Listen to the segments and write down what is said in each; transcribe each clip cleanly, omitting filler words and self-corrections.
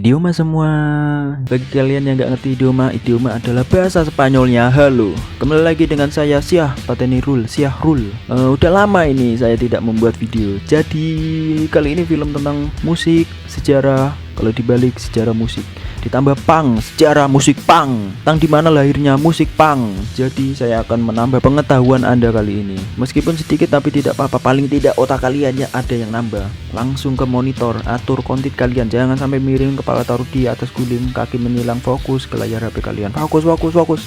Idioma semua. Bagi kalian yang nggak ngerti idioma adalah bahasa Spanyolnya. Halo, kembali lagi dengan saya Syah Patenirul Syahrul. Udah lama ini saya tidak membuat video. Jadi kali ini film tentang musik, sejarah. Kalau dibalik sejarah musik, ditambah punk, sejarah musik punk, tentang dimana lahirnya musik punk. Jadi saya akan menambah pengetahuan Anda kali ini. Meskipun sedikit tapi tidak apa-apa. Paling tidak otak kalian ya ada yang nambah. Langsung ke monitor, atur konten kalian. Jangan sampai miring, kepala taruh di atas guling, kaki menyilang, fokus ke layar HP kalian. Fokus.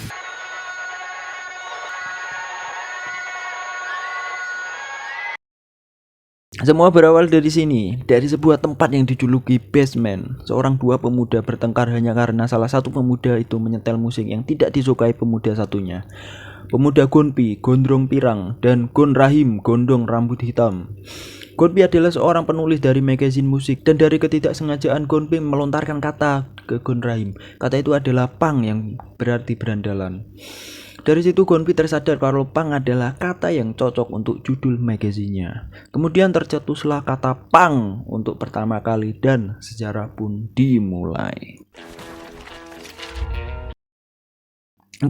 Semua berawal dari sini, dari sebuah tempat yang dijuluki basement. Seorang dua pemuda bertengkar hanya karena salah satu pemuda itu menyetel musik yang tidak disukai pemuda satunya. Pemuda Gonpi, gondrong pirang, dan Gon Rahim, gondong rambut hitam. Gonpi adalah seorang penulis dari magazin musik, dan dari ketidaksengajaan Gonpi melontarkan kata ke Gon Rahim. Kata itu adalah punk yang berarti berandalan. Dari situ Gonpi tersadar kalau punk adalah kata yang cocok untuk judul magazinnya. Kemudian tercetuslah kata punk untuk pertama kali dan sejarah pun dimulai. 40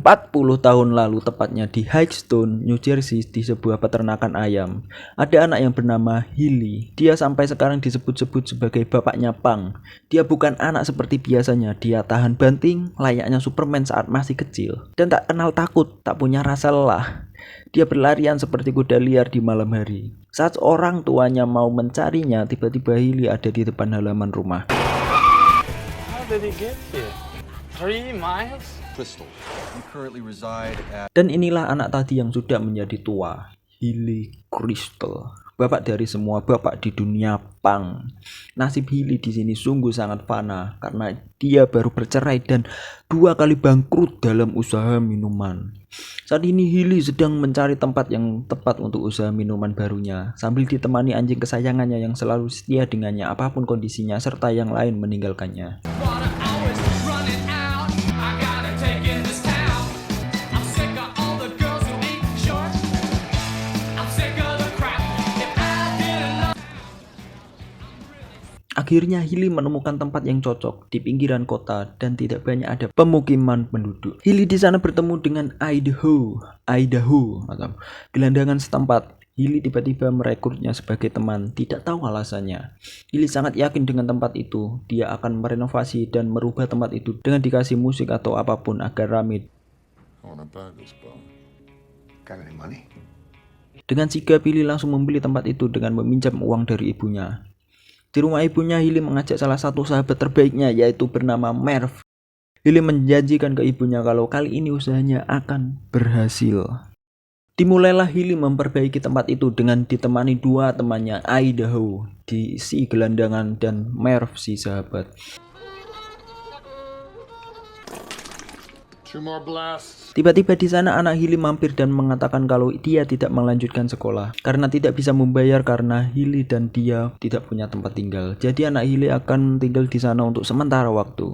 tahun lalu, tepatnya di Hightstone, New Jersey, di sebuah peternakan ayam, ada anak yang bernama Hilly. Dia sampai sekarang disebut-sebut sebagai bapaknya punk. Dia bukan anak seperti biasanya. Dia tahan banting layaknya Superman saat masih kecil, dan tak kenal takut, tak punya rasa lelah. Dia berlarian seperti kuda liar di malam hari. Saat orang tuanya mau mencarinya, tiba-tiba Hilly ada di depan halaman rumah. How did he get here? 3 miles? Dan inilah anak tadi yang sudah menjadi tua, Hilly Crystal, bapak dari semua bapak di dunia punk. Nasib Hilly di sini sungguh sangat fana karena dia baru bercerai dan 2 kali bangkrut dalam usaha minuman. Saat ini Hilly sedang mencari tempat yang tepat untuk usaha minuman barunya, sambil ditemani anjing kesayangannya yang selalu setia dengannya apapun kondisinya, serta yang lain meninggalkannya. Akhirnya Hilly menemukan tempat yang cocok di pinggiran kota dan tidak banyak ada pemukiman penduduk. Hilly di sana bertemu dengan Idaho atau gelandangan setempat. Hilly tiba-tiba merekrutnya sebagai teman, tidak tahu alasannya. Hilly sangat yakin dengan tempat itu. Dia akan merenovasi dan merubah tempat itu dengan dikasih musik atau apapun agar ramai. Dengan sigap, Hilly langsung membeli tempat itu dengan meminjam uang dari ibunya. Di rumah ibunya, Hilly mengajak salah satu sahabat terbaiknya, yaitu bernama Merv. Hilly menjanjikan ke ibunya kalau kali ini usahanya akan berhasil. Dimulailah Hilly memperbaiki tempat itu dengan ditemani 2 temannya, Idaho di si gelandangan dan Merv si sahabat. Tiba-tiba di sana anak Hilly mampir dan mengatakan kalau dia tidak melanjutkan sekolah karena tidak bisa membayar karena Hilly dan dia tidak punya tempat tinggal. Jadi anak Hilly akan tinggal di sana untuk sementara waktu.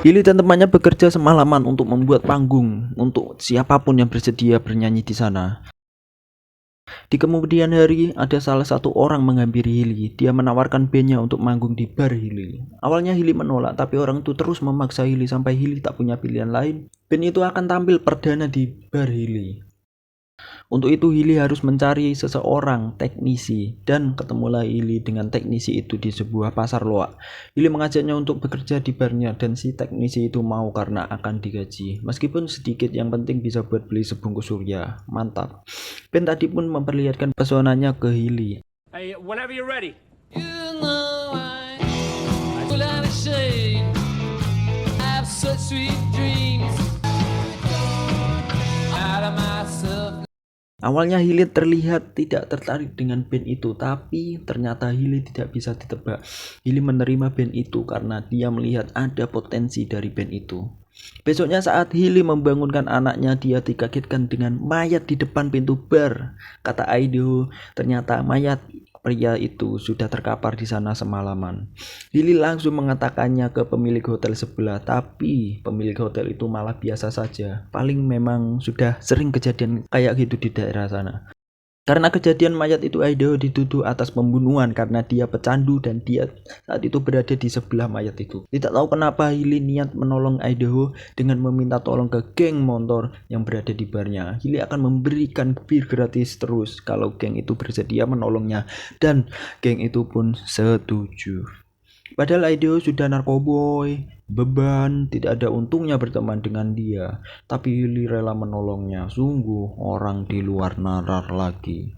Hilly dan temannya bekerja semalaman untuk membuat panggung untuk siapapun yang bersedia bernyanyi di sana. Di kemudian hari, ada salah satu orang menghampiri Hilly. Dia menawarkan bandnya untuk manggung di bar Hilly. Awalnya Hilly menolak, tapi orang itu terus memaksa Hilly sampai Hilly tak punya pilihan lain. Band itu akan tampil perdana di bar Hilly. Untuk itu Hilly harus mencari seseorang teknisi, dan ketemulah Hilly dengan teknisi itu di sebuah pasar loak. Hilly mengajaknya untuk bekerja di barnya dan si teknisi itu mau karena akan digaji. Meskipun sedikit, yang penting bisa buat beli sebungkus surya. Mantap. Band tadi pun memperlihatkan pesonanya ke Hilly. Hey, whenever you're ready. Awalnya Hilly terlihat tidak tertarik dengan band itu, tapi ternyata Hilly tidak bisa ditebak. Hilly menerima band itu karena dia melihat ada potensi dari band itu. Besoknya saat Hilly membangunkan anaknya, dia dikagetkan dengan mayat di depan pintu bar. Kata Idaho, ternyata mayat pria itu sudah terkapar di sana semalaman. Hilly langsung mengatakannya ke pemilik hotel sebelah, tapi pemilik hotel itu malah biasa saja. Paling memang sudah sering kejadian kayak gitu di daerah sana. Karena kejadian mayat itu, Idaho dituduh atas pembunuhan karena dia pecandu dan dia saat itu berada di sebelah mayat itu. Tidak tahu kenapa Hilly niat menolong Idaho dengan meminta tolong ke geng motor yang berada di barnya. Hilly akan memberikan bir gratis terus kalau geng itu bersedia menolongnya, dan geng itu pun setuju. Padahal Idaho sudah narkoboy, beban, tidak ada untungnya berteman dengan dia. Tapi Hilly rela menolongnya. Sungguh orang di luar nalar lagi.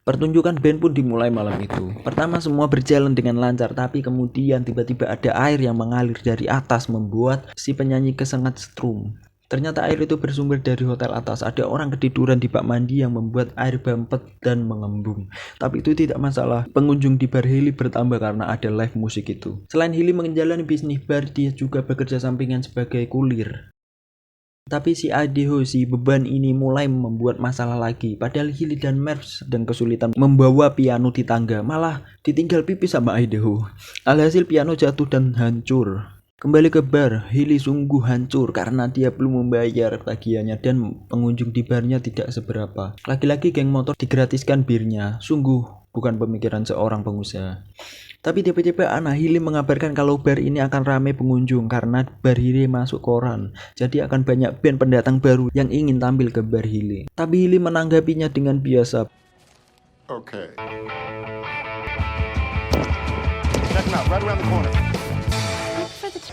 Pertunjukan band pun dimulai malam itu. Pertama semua berjalan dengan lancar, tapi kemudian tiba-tiba ada air yang mengalir dari atas membuat si penyanyi kesengat strum. Ternyata air itu bersumber dari hotel atas. Ada orang ketiduran di bak mandi yang membuat air bampet dan mengembung. Tapi itu tidak masalah. Pengunjung di bar Hilly bertambah karena ada live musik itu. Selain Hilly menjalani bisnis bar, dia juga bekerja sampingan sebagai kulir. Tapi si Idaho, si beban ini mulai membuat masalah lagi. Padahal Hilly dan Merv sedang kesulitan membawa piano di tangga. Malah ditinggal pipis sama Idaho. Alhasil piano jatuh dan hancur. Kembali ke bar, Hilly sungguh hancur karena dia belum membayar tagihannya dan pengunjung di barnya tidak seberapa. Lagi-lagi geng motor digratiskan birnya. Sungguh bukan pemikiran seorang pengusaha. Tapi tiba-tiba anak Hilly mengabarkan kalau bar ini akan ramai pengunjung karena bar Hilly masuk koran. Jadi akan banyak band pendatang baru yang ingin tampil ke bar Hilly. Tapi Hilly menanggapinya dengan biasa. Okay. Check them out, right around the corner.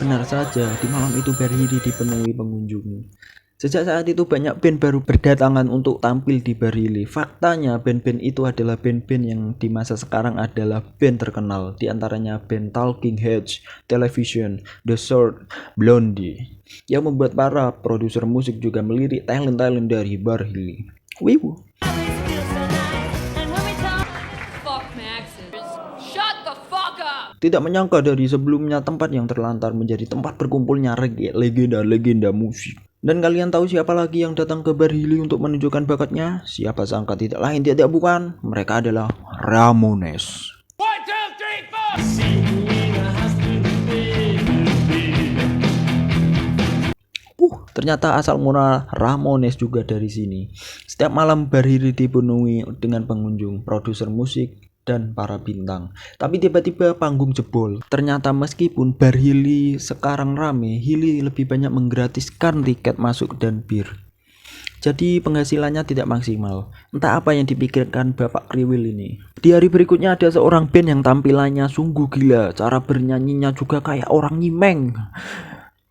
Benar saja, di malam itu bar Hilly dipenuhi pengunjung. Sejak saat itu banyak band baru berdatangan untuk tampil di bar Hilly. Faktanya band-band itu adalah band-band yang di masa sekarang adalah band terkenal. Di antaranya band Talking Heads, Television, The Sword, Blondie. Yang membuat para produser musik juga melirik talent-talent dari bar Hilly. Wibu. Tidak menyangka dari sebelumnya tempat yang terlantar menjadi tempat berkumpulnya legenda-legenda musik. Dan kalian tahu siapa lagi yang datang ke bar Hilly untuk menunjukkan bakatnya? Siapa sangka tidak lain tidak bukan, mereka adalah Ramones. 1, 2, 3, 4. Ternyata asal mula Ramones juga dari sini. Setiap malam bar Hilly dipenuhi dengan pengunjung, produser musik, dan para bintang. Tapi tiba-tiba panggung jebol. Ternyata meskipun bar Hilly sekarang rame, Hilly lebih banyak menggratiskan tiket masuk dan bir. Jadi penghasilannya tidak maksimal. Entah apa yang dipikirkan Bapak Kriwil ini. Di hari berikutnya ada seorang band yang tampilannya sungguh gila. Cara bernyanyinya juga kayak orang nyimeng.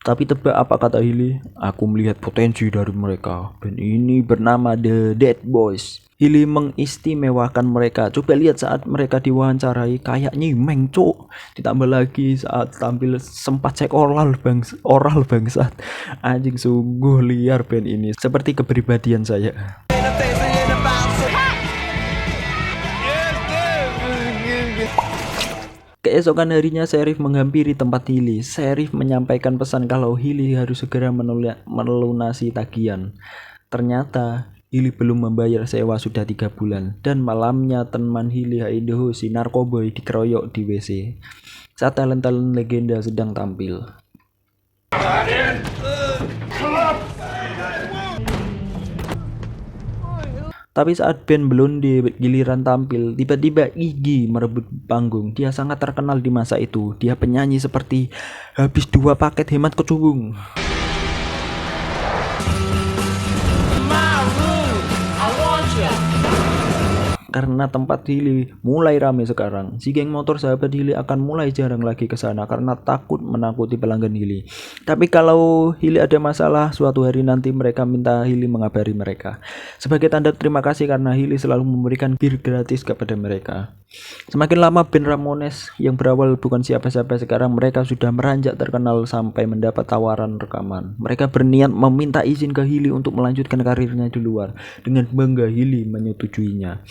Tapi tebak apa kata Hilly? Aku melihat potensi dari mereka. Band ini bernama The Dead Boys. Hilly mengistimewakan mereka. Coba lihat saat mereka diwawancarai kayak nyimeng cuk. Ditambah lagi saat tampil sempat cek oral bangsat. Anjing sungguh liar band ini. Seperti kepribadian saya. Keesokan harinya Sheriff menghampiri tempat Hilly. Sheriff menyampaikan pesan kalau Hilly harus segera melunasi tagihan. Ternyata Hilly belum membayar sewa sudah 3 bulan. Dan malamnya teman Hilly Idaho si narkoboy dikeroyok di WC saat talent-talent legenda sedang tampil. Tapi saat band Blondie giliran tampil, tiba-tiba Iggy merebut panggung. Dia sangat terkenal di masa itu. Dia penyanyi seperti habis 2 paket hemat kecubung. Karena tempat Hilly mulai ramai sekarang, si geng motor sahabat Hilly akan mulai jarang lagi ke sana karena takut menakuti pelanggan Hilly. Tapi kalau Hilly ada masalah, suatu hari nanti mereka minta Hilly mengabari mereka. Sebagai tanda terima kasih karena Hilly selalu memberikan bir gratis kepada mereka. Semakin lama band Ramones yang berawal bukan siapa-siapa sekarang mereka sudah meranjak terkenal sampai mendapat tawaran rekaman. Mereka berniat meminta izin ke Hilly untuk melanjutkan karirnya di luar. Dengan bangga Hilly menyetujuinya.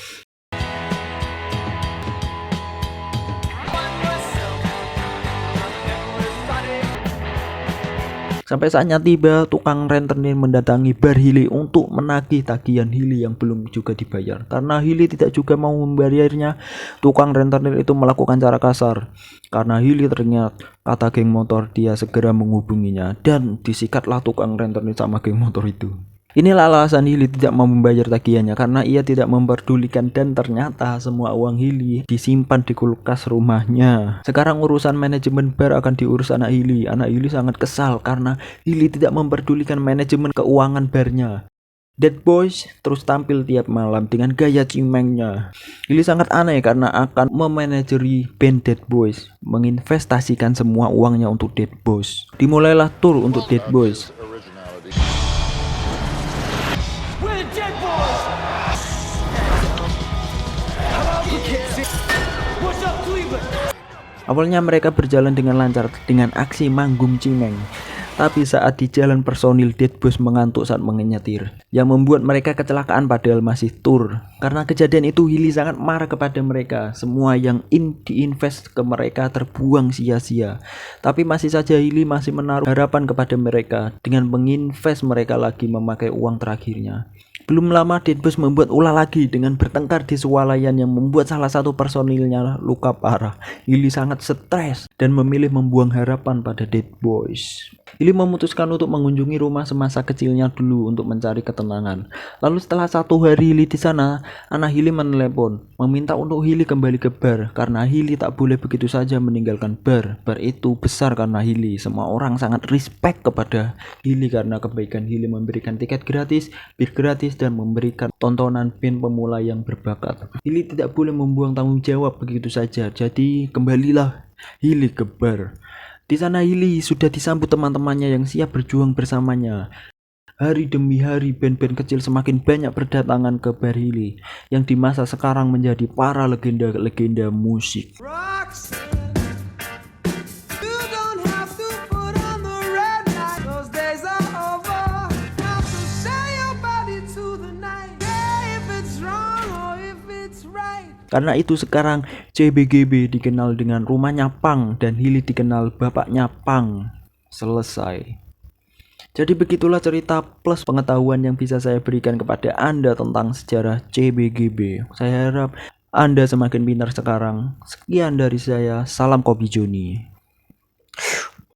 Sampai saatnya tiba, tukang rentenir mendatangi bar Hilly untuk menagih tagihan Hilly yang belum juga dibayar. Karena Hilly tidak juga mau membayarnya, tukang rentenir itu melakukan cara kasar. Karena Hilly teringat kata geng motor, dia segera menghubunginya dan disikatlah tukang rentenir sama geng motor itu. Inilah alasan Hilly tidak mau membayar tagihannya, karena ia tidak memperdulikan dan ternyata semua uang Hilly disimpan di kulkas rumahnya. Sekarang urusan manajemen bar akan diurus anak Hilly. Anak Hilly sangat kesal karena Hilly tidak memperdulikan manajemen keuangan barnya. Dead Boys terus tampil tiap malam dengan gaya cimengnya. Hilly sangat aneh karena akan memanajeri band Dead Boys, menginvestasikan semua uangnya untuk Dead Boys. Dimulailah tour untuk Dead Boys. Originality. Awalnya mereka berjalan dengan lancar dengan aksi manggung cimeng. Tapi saat di jalan personil Dead Boys mengantuk saat menyetir, yang membuat mereka kecelakaan padahal masih tour. Karena kejadian itu Hilly sangat marah kepada mereka. Semua yang diinvest ke mereka terbuang sia-sia. Tapi masih saja Hilly masih menaruh harapan kepada mereka dengan menginvest mereka lagi memakai uang terakhirnya. Belum lama Dead Boys membuat ulah lagi dengan bertengkar di swalayan yang membuat salah satu personilnya luka parah. Hilly sangat stres dan memilih membuang harapan pada Dead Boys. Hilly memutuskan untuk mengunjungi rumah semasa kecilnya dulu untuk mencari ketenangan. Lalu setelah 1 hari Hilly di sana, anak Hilly menelepon meminta untuk Hilly kembali ke bar karena Hilly tak boleh begitu saja meninggalkan bar. Bar itu besar karena Hilly. Semua orang sangat respect kepada Hilly karena kebaikan Hilly memberikan tiket gratis, bir gratis, dan memberikan tontonan band pemula yang berbakat. Hilly tidak boleh membuang tanggung jawab begitu saja. Jadi kembalilah Hilly ke bar. Di sana Hilly sudah disambut teman-temannya yang siap berjuang bersamanya. Hari demi hari band-band kecil semakin banyak berdatangan ke bar Hilly yang di masa sekarang menjadi para legenda-legenda musik. Karena itu sekarang CBGB dikenal dengan rumahnya Pang dan Hilly dikenal bapaknya Pang. Selesai. Jadi begitulah cerita plus pengetahuan yang bisa saya berikan kepada Anda tentang sejarah CBGB. Saya harap Anda semakin pintar sekarang. Sekian dari saya, salam Kopi Joni.